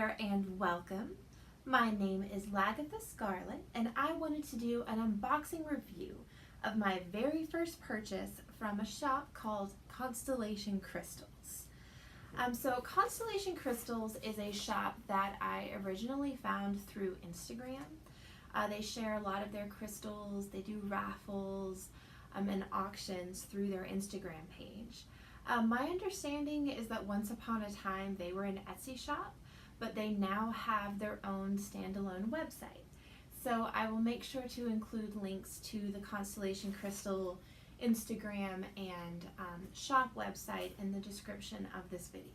there and welcome. My name is Lagatha Scarlett and I wanted to do an unboxing review of my very first purchase from a shop called Constellation Crystals. So Constellation Crystals is a shop that I originally found through Instagram. They share a lot of their crystals, they do raffles and auctions through their Instagram page. My understanding is that once upon a time they were an Etsy shop, but they now have their own standalone website. So I will make sure to include links to the Constellation Crystal Instagram and shop website in the description of this video.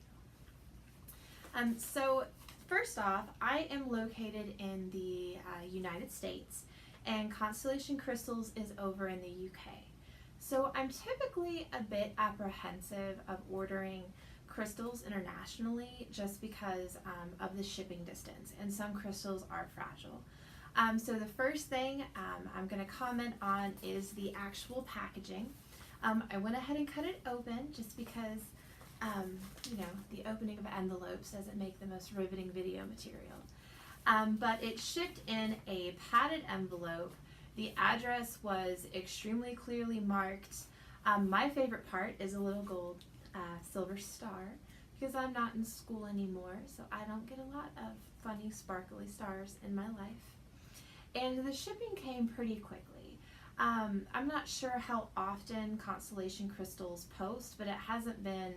So first off, I am located in the United States and Constellation Crystals is over in the UK. So I'm typically a bit apprehensive of ordering crystals internationally just because of the shipping distance, and some crystals are fragile. So the first thing I'm going to comment on is the actual packaging. I went ahead and cut it open just because you know, the opening of envelopes doesn't make the most riveting video material. But it shipped in a padded envelope. The address was extremely clearly marked. My favorite part is a little gold silver star because I'm not in school anymore, so I don't get a lot of funny sparkly stars in my life. And the shipping came pretty quickly. I'm not sure how often Constellation Crystals post, but it hasn't been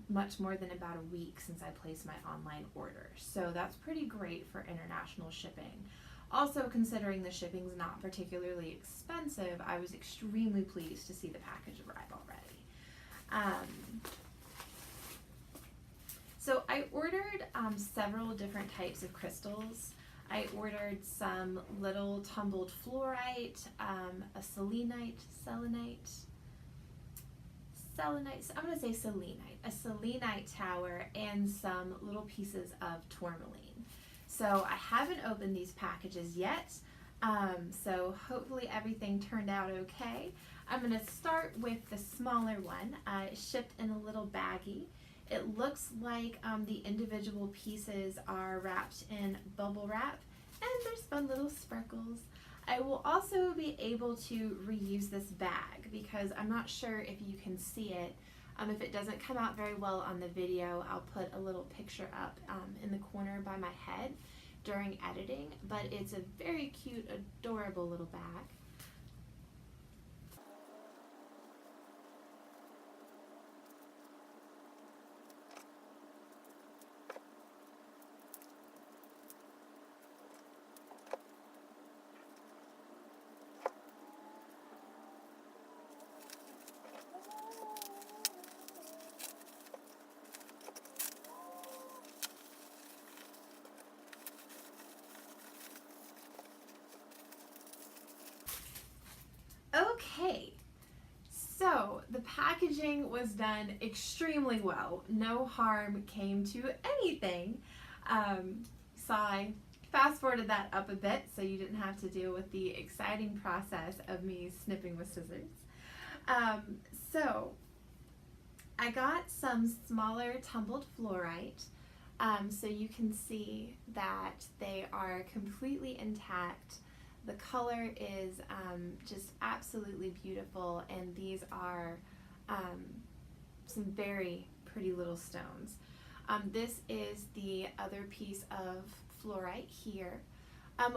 much more than about a week since I placed my online order. So that's pretty great for international shipping. Also, considering the shipping's not particularly expensive, I was extremely pleased to see the package arrive already. So I ordered several different types of crystals. I ordered some little tumbled fluorite, a selenite, I'm going to say selenite, a selenite tower, and some little pieces of tourmaline. So I haven't opened these packages yet, so hopefully everything turned out okay. I'm going to start with the smaller one. It's shipped in a little baggie. It looks like the individual pieces are wrapped in bubble wrap, and there's fun little sparkles. I will also be able to reuse this bag because I'm not sure if you can see it. If it doesn't come out very well on the video, I'll put a little picture up in the corner by my head during editing, but it's a very cute, adorable little bag. Okay, so the packaging was done extremely well. No harm came to anything. Fast forwarded that up a bit so you didn't have to deal with the exciting process of me snipping with scissors. So I got some smaller tumbled fluorite, so you can see that they are completely intact. The color is just absolutely beautiful, and these are some very pretty little stones. This is the other piece of fluorite here.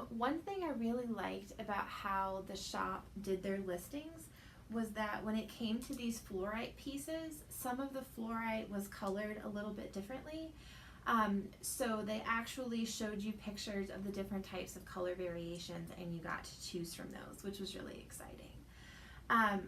One thing I really liked about how the shop did their listings was that when it came to these fluorite pieces, some of the fluorite was colored a little bit differently. So they actually showed you pictures of the different types of color variations and you got to choose from those, which was really exciting. I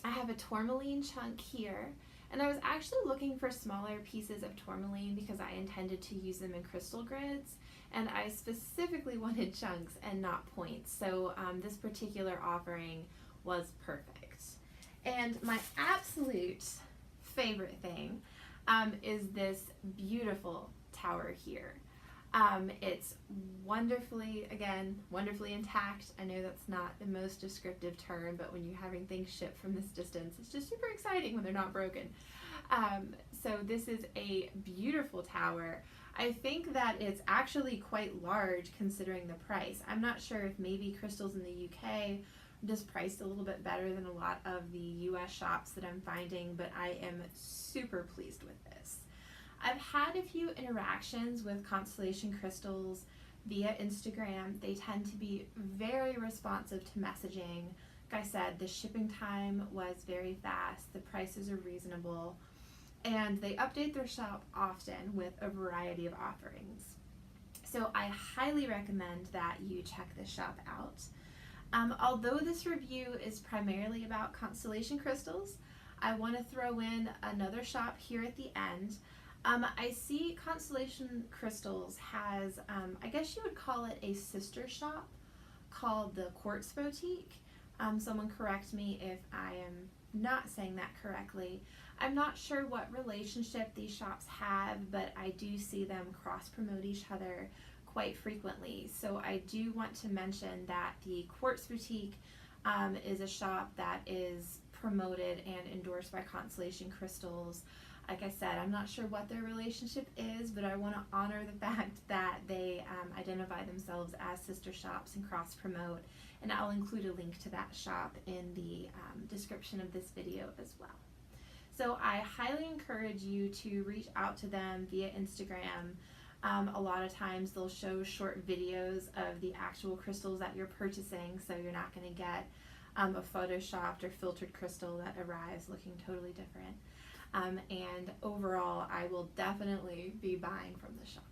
have a tourmaline chunk here, and I was actually looking for smaller pieces of tourmaline because I intended to use them in crystal grids, and I specifically wanted chunks and not points. So this particular offering was perfect. And my absolute favorite thing is this beautiful tower here. It's wonderfully intact. I know that's not the most descriptive term, but when you're having things shipped from this distance, it's just super exciting when they're not broken. So this is a beautiful tower. I think that it's actually quite large considering the price. I'm not sure if maybe crystals in the UK are just priced a little bit better than a lot of the US shops that I'm finding, but I am super pleased with this. I've had a few interactions with Constellation Crystals via Instagram. They tend to be very responsive to messaging. Like I said, the shipping time was very fast, the prices are reasonable, and they update their shop often with a variety of offerings. So I highly recommend that you check this shop out. Although this review is primarily about Constellation Crystals, I want to throw in another shop here at the end. I see Constellation Crystals has, I guess you would call it a sister shop called the Quartz Boutique. Someone correct me if I am not saying that correctly. I'm not sure what relationship these shops have, but I do see them cross-promote each other quite frequently. So I do want to mention that the Quartz Boutique is a shop that is promoted and endorsed by Constellation Crystals. Like I said, I'm not sure what their relationship is, but I want to honor the fact that they identify themselves as sister shops and cross-promote, and I'll include a link to that shop in the description of this video as well. So I highly encourage you to reach out to them via Instagram. A lot of times they'll show short videos of the actual crystals that you're purchasing, so you're not going to get a photoshopped or filtered crystal that arrives looking totally different. And overall, I will definitely be buying from the shop.